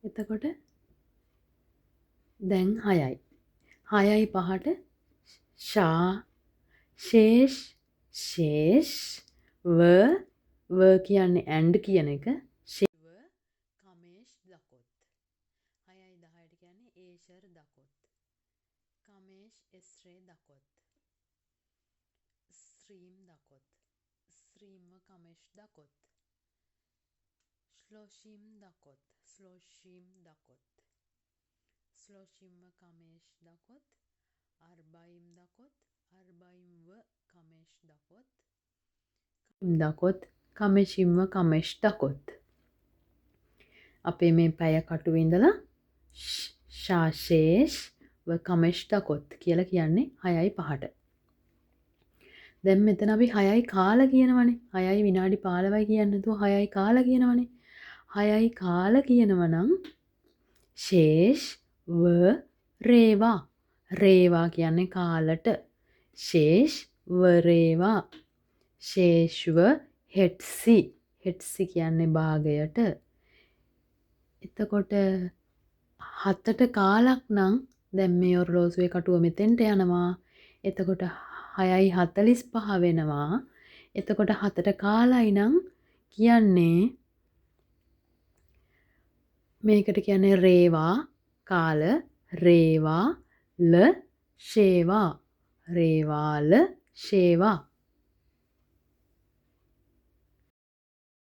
එතකොට දැන් 6යි. 6යි 5ට ශා ශේෂ් ශේෂ් ව කියන්නේ ඇන්ඩ් කියන එක ශිව කමේෂ් දකොත් 6යි 10ට කියන්නේ ඒෂර් දකොත් කමේෂ් එස්රේ දකොත් ස්ත්‍රීම් දකොත් ස්ත්‍රීම්ව කමේෂ් දකොත් श्लोशीम दकोत श्लोशीम दकोत श्लोशीम कमेश दकोत अरबाइम दकोत अरबाइम व कमेश दकोत දකොත් කමෙෂිම්ව කමෙෂ් දකොත් අපේ මේ පැය කටුවේ ඉඳලා ශාශේෂ් ව කමෙෂ් දකොත් කියලා කියන්නේ 6යි 5ට. දැන් මෙතන අපි 6යි කාලා කියනවනේ. 6යි විනාඩි 15යි කියන්නේ නැතුව 6යි කාලා කියනවනේ. 6යි කාලා කියනවා නම් ශේෂ් ව රේවා. රේවා කියන්නේ කාලට. ශේෂ් ව රේවා. ශේෂ්ව හෙට්සි. හෙට්සි කියන්නේ භාගයට. එතකොට 7ට කාලක් නම් දැන් මේ ඔරලෝසුවේ කටුව මෙතෙන්ට යනවා. එතකොට 6:45 වෙනවා. එතකොට 7ට කාලයි නම් කියන්නේ මේකට කියන්නේ රේවා කාල රේවා ල ෂේවා රේවාල ෂේවා